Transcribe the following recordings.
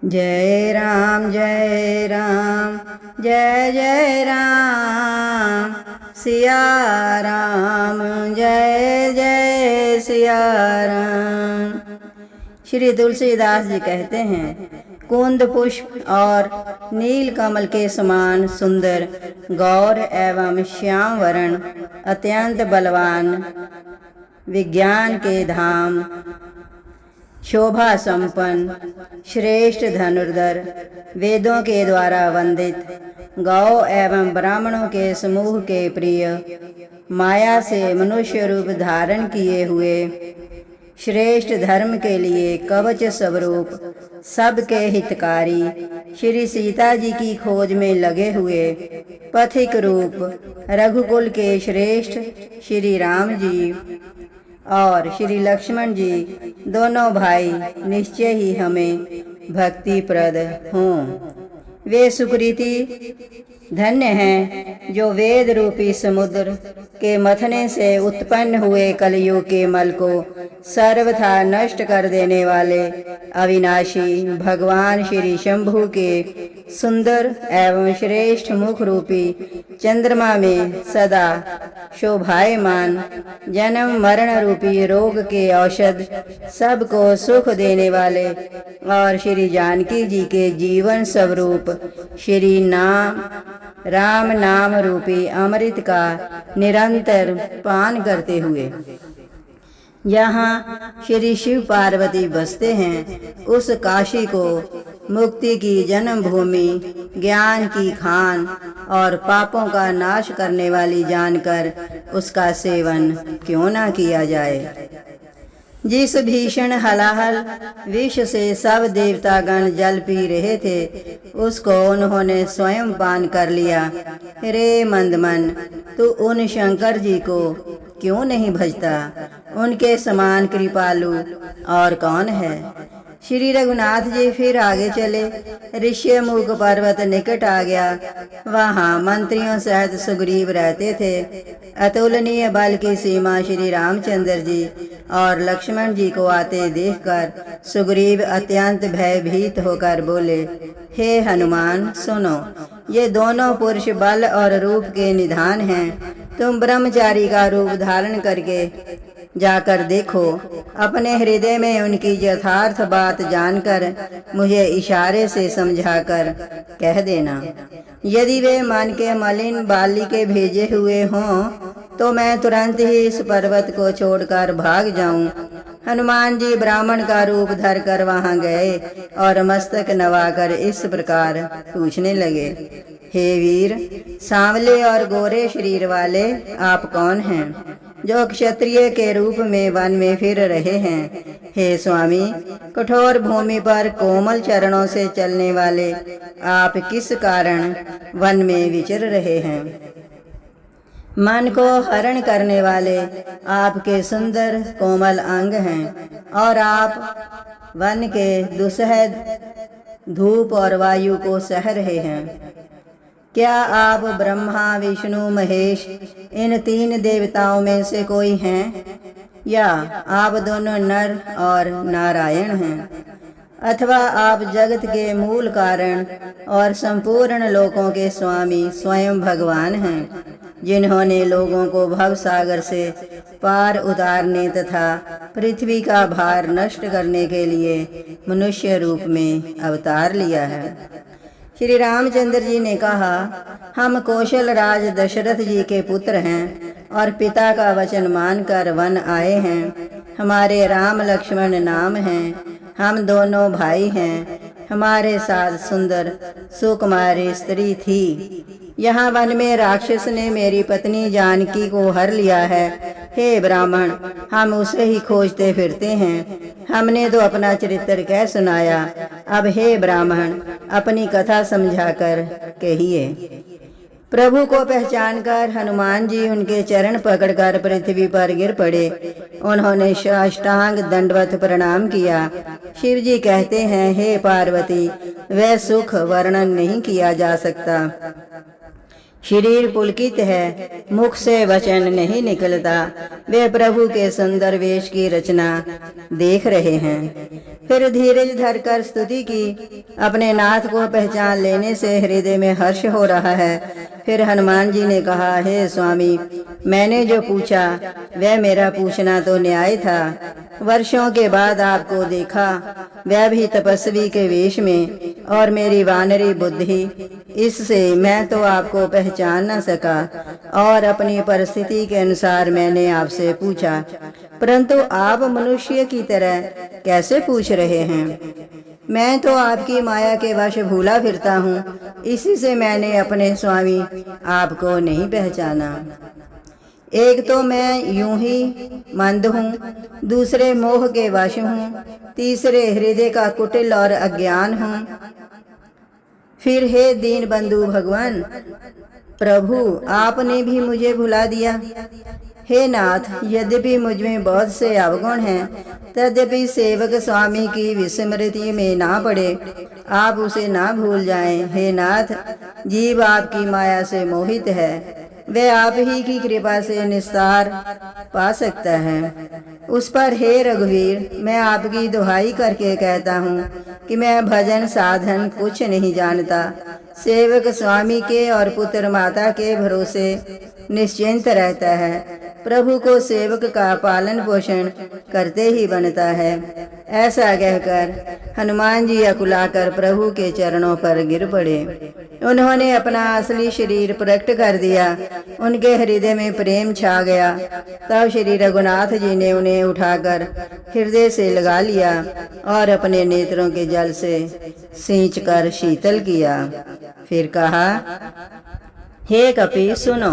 जय राम जय राम जय जय राम सिया राम जय जय सिया राम। श्री तुलसीदास जी कहते हैं, कुंद पुष्प और नील कमल के समान सुंदर गौर एवं श्याम वर्ण अत्यंत बलवान विज्ञान के धाम शोभा संपन्न श्रेष्ठ धनुर्धर वेदों के द्वारा वंदित गौ एवं ब्राह्मणों के समूह के प्रिय माया से मनुष्य रूप धारण किए हुए श्रेष्ठ धर्म के लिए कवच स्वरूप सबके हितकारी श्री सीता जी की खोज में लगे हुए पथिक रूप रघुकुल के श्रेष्ठ श्री राम जी और श्री लक्ष्मण जी दोनों भाई निश्चय ही हमें भक्तिप्रद हों। वे सुकृति धन्य हैं जो वेद रूपी समुद्र के मथने से उत्पन्न हुए कलयुग के मल को सर्वथा नष्ट कर देने वाले अविनाशी भगवान श्री शंभु के सुंदर एवं श्रेष्ठ मुख रूपी चंद्रमा में सदा शोभायमान जन्म मरण रूपी रोग के औषध सबको सुख देने वाले और श्री जानकी जी के जीवन स्वरूप श्री राम नाम रूपी अमृत का निरंतर पान करते हुए जहाँ श्री शिव पार्वती बसते हैं, उस काशी को मुक्ति की जन्मभूमि ज्ञान की खान और पापों का नाश करने वाली जानकर उसका सेवन क्यों ना किया जाए। जिस भीषण हलाहल विष से सब देवतागण जल पी रहे थे, उसको उन्होंने स्वयं पान कर लिया। रे मंदमन, तू उन शंकर जी को क्यों नहीं भजता? उनके समान कृपालु और कौन है? श्री रघुनाथ जी फिर आगे चले। ऋष्यमुख पर्वत निकट आ गया। वहाँ मंत्रियों सहित सुग्रीव रहते थे। अतुलनीय बल की सीमा श्री रामचंद्र जी और लक्ष्मण जी को आते देखकर सुग्रीव अत्यंत भयभीत होकर बोले, हे हनुमान सुनो, ये दोनों पुरुष बल और रूप के निधान हैं। तुम ब्रह्मचारी का रूप धारण करके जाकर देखो। अपने हृदय में उनकी यथार्थ बात जानकर मुझे इशारे से समझाकर कह देना। यदि वे मन के मलिन बाली के भेजे हुए हों तो मैं तुरंत ही इस पर्वत को छोड़कर भाग जाऊं। हनुमान जी ब्राह्मण का रूप धरकर वहां गए और मस्तक नवाकर इस प्रकार पूछने लगे, हे वीर, सांवले और गोरे शरीर वाले आप कौन हैं जो क्षत्रिय के रूप में वन में फिर रहे हैं? हे स्वामी, कठोर भूमि पर कोमल चरणों से चलने वाले आप किस कारण वन में विचर रहे हैं? मन को हरण करने वाले आपके सुंदर कोमल अंग हैं और आप वन के दुस्सह धूप और वायु को सह रहे हैं। क्या आप ब्रह्मा विष्णु महेश इन तीन देवताओं में से कोई हैं, या आप दोनों नर और नारायण हैं, अथवा आप जगत के मूल कारण और संपूर्ण लोकों के स्वामी स्वयं भगवान हैं, जिन्होंने लोगों को भव सागर से पार उतारने तथा पृथ्वी का भार नष्ट करने के लिए मनुष्य रूप में अवतार लिया है। श्री रामचंद्र जी ने कहा, हम कौशल राज दशरथ जी के पुत्र हैं और पिता का वचन मानकर वन आए हैं। हमारे राम लक्ष्मण नाम हैं। हम दोनों भाई हैं। हमारे साथ सुंदर सुकुमारी स्त्री थी। यहाँ वन में राक्षस ने मेरी पत्नी जानकी को हर लिया है। हे ब्राह्मण, हम उसे ही खोजते फिरते हैं। हमने तो अपना चरित्र कह सुनाया, अब हे ब्राह्मण अपनी कथा समझाकर कहिए। प्रभु को पहचानकर हनुमान जी उनके चरण पकड़कर पृथ्वी पर गिर पड़े। उन्होंने साष्टांग दंडवत प्रणाम किया। शिव जी कहते हैं, हे पार्वती, वह सुख वर्णन नहीं किया जा सकता। शरीर पुलकित है, मुख से वचन नहीं निकलता। वे प्रभु के सुंदर वेश की रचना देख रहे हैं। फिर धीरज धरकर स्तुति की। अपने नाथ को पहचान लेने से हृदय में हर्ष हो रहा है। फिर हनुमान जी ने कहा, हे स्वामी, मैंने जो पूछा वह मेरा पूछना तो न्याय था। वर्षों के बाद आपको देखा, वह भी तपस्वी के वेश में, और मेरी वानरी बुद्धि, इससे मैं तो आपको पहचान न सका और अपनी परिस्थिति के अनुसार मैंने आपसे पूछा, परंतु आप मनुष्य की तरह कैसे पूछ रहे हैं? मैं तो आपकी माया के वश भूला फिरता हूँ, इसी से मैंने अपने स्वामी आपको नहीं पहचाना। एक तो मैं यूं ही मंद हूँ, दूसरे मोह के वश हूँ, तीसरे हृदय का कुटिल और अज्ञान हूँ। फिर हे दीन बंधु भगवान प्रभु, आपने भी मुझे भुला दिया। हे नाथ, यद्यपि मुझ में बहुत से अवगुण हैं, तद्यपि सेवक स्वामी की विस्मृति में ना पड़े, आप उसे ना भूल जाएं। हे नाथ, जीव आपकी माया से मोहित है, वह आप ही की कृपा से निस्तार पा सकता है। उस पर हे रघुवीर, मैं आपकी दुहाई करके कहता हूँ कि मैं भजन साधन कुछ नहीं जानता। सेवक स्वामी के और पुत्र माता के भरोसे निश्चिंत रहता है। प्रभु को सेवक का पालन पोषण करते ही बनता है। ऐसा कहकर हनुमान जी अकुलाकर प्रभु के चरणों पर गिर पड़े। उन्होंने अपना असली शरीर प्रकट कर दिया। उनके हृदय में प्रेम छा गया। तब श्री रघुनाथ जी ने उन्हें उठाकर हृदय से लगा लिया और अपने नेत्रों के जल से सींचकर शीतल किया। फिर कहा, हे कपि सुनो,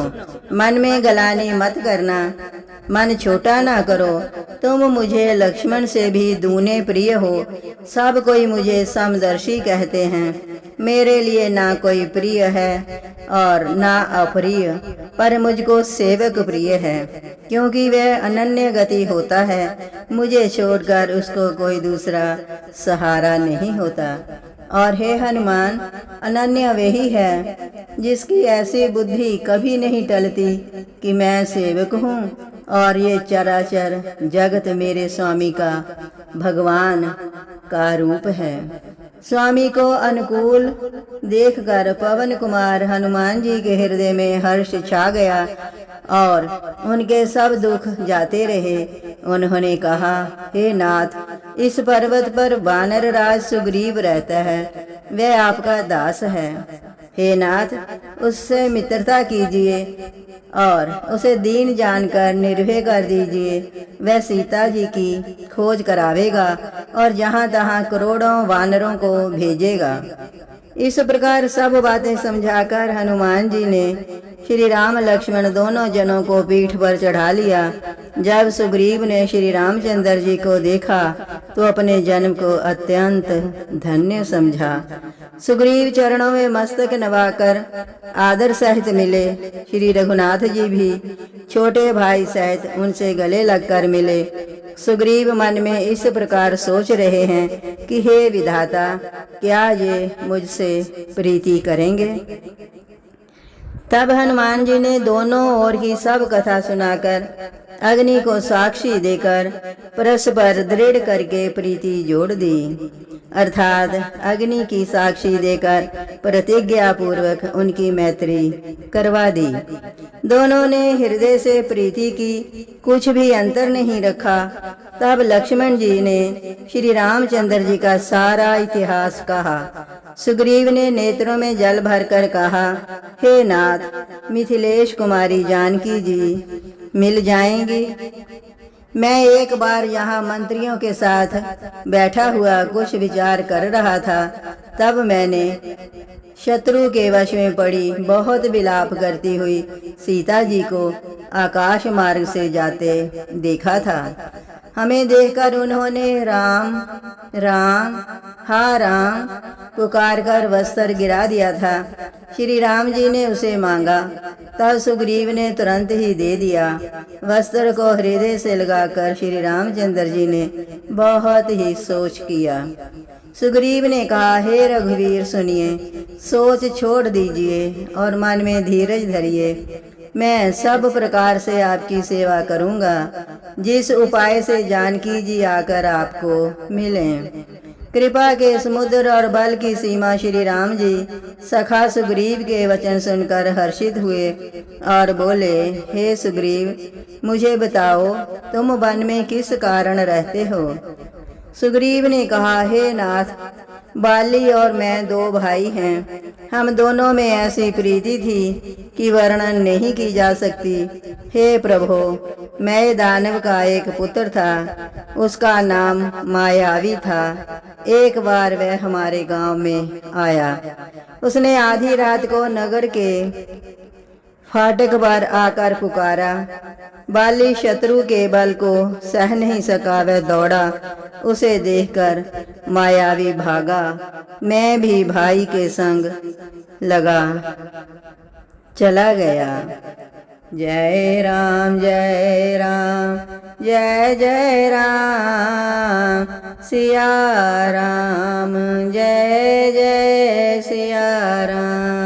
मन में गलानी मत करना, मन छोटा ना करो। तुम मुझे लक्ष्मण से भी दूने प्रिय हो। सब कोई मुझे समदर्शी कहते हैं। मेरे लिए ना कोई प्रिय है और ना अप्रिय, पर मुझको सेवक प्रिय है, क्योंकि वह अनन्य गति होता है। मुझे छोड़कर उसको कोई दूसरा सहारा नहीं होता। और हे हनुमान, अनन्य वही है जिसकी ऐसी बुद्धि कभी नहीं टलती कि मैं सेवक हूँ और ये चराचर जगत मेरे स्वामी का, भगवान का रूप है। स्वामी को अनुकूल देखकर पवन कुमार हनुमान जी के हृदय में हर्ष छा गया और उनके सब दुख जाते रहे। उन्होंने कहा, हे नाथ, इस पर्वत पर वानर राज सुग्रीव रहता है, वह आपका दास है। हे नाथ, उससे मित्रता कीजिए और उसे दीन जानकर निर्भय कर दीजिए। वह सीता जी की खोज करावेगा और जहाँ तहाँ करोड़ों वानरों को भेजेगा। इस प्रकार सब बातें समझाकर हनुमान जी ने श्री राम लक्ष्मण दोनों जनों को पीठ पर चढ़ा लिया। जब सुग्रीव ने श्री रामचंद्र जी को देखा तो अपने जन्म को अत्यंत धन्य समझा। सुग्रीव चरणों में मस्तक नवाकर आदर सहित मिले। श्री रघुनाथ जी भी छोटे भाई सहित उनसे गले लगकर मिले। सुग्रीव मन में इस प्रकार सोच रहे हैं कि हे विधाता, क्या ये मुझसे प्रीति करेंगे? तब हनुमान जी ने दोनों ओर की सब कथा सुनाकर अग्नि को साक्षी देकर परस्पर दृढ़ करके प्रीति जोड़ दी, अर्थात अग्नि की साक्षी देकर प्रतिज्ञा पूर्वक उनकी मैत्री करवा दी। दोनों ने हृदय से प्रीति की, कुछ भी अंतर नहीं रखा। तब लक्ष्मण जी ने श्री रामचंद्र जी का सारा इतिहास कहा। सुग्रीव ने नेत्रों में जल भरकर कहा, हे नाथ, मिथिलेश कुमारी जानकी जी मिल जाएंगी। मैं एक बार यहाँ मंत्रियों के साथ बैठा हुआ कुछ विचार कर रहा था, तब मैंने शत्रु के वश में पड़ी बहुत विलाप करती हुई सीता जी को आकाश मार्ग से जाते देखा था। हमें देखकर उन्होंने राम राम हा राम पुकार कर वस्त्र गिरा दिया था। श्री राम जी ने उसे मांगा, तब सुग्रीव ने तुरंत ही दे दिया। वस्त्र को हृदय से लगाकर श्री रामचंद्र जी ने बहुत ही सोच किया। सुग्रीव ने कहा, हे रघुवीर सुनिए, सोच छोड़ दीजिए और मन में धीरज धरिए। मैं सब प्रकार से आपकी सेवा करूंगा, जिस उपाय से जानकी जी आकर आपको मिलें। कृपा के समुद्र और बल की सीमा श्री राम जी सखा सुग्रीव के वचन सुनकर हर्षित हुए और बोले, हे सुग्रीव, मुझे बताओ तुम वन में किस कारण रहते हो। सुग्रीव ने कहा, हे नाथ, बाली और मैं दो भाई हैं। हम दोनों में ऐसी प्रीति थी कि वर्णन नहीं की जा सकती। हे प्रभु, मैं दानव का एक पुत्र था, उसका नाम मायावी था। एक बार वह हमारे गांव में आया। उसने आधी रात को नगर के फाटक पर आकर पुकारा। बाली शत्रु के बल को सह नहीं सका, वह दौड़ा। उसे देखकर मायावी भागा। मैं भी भाई के संग लगा चला गया। जय राम जय राम, जय जय राम, सिया राम, जय जय सिया राम।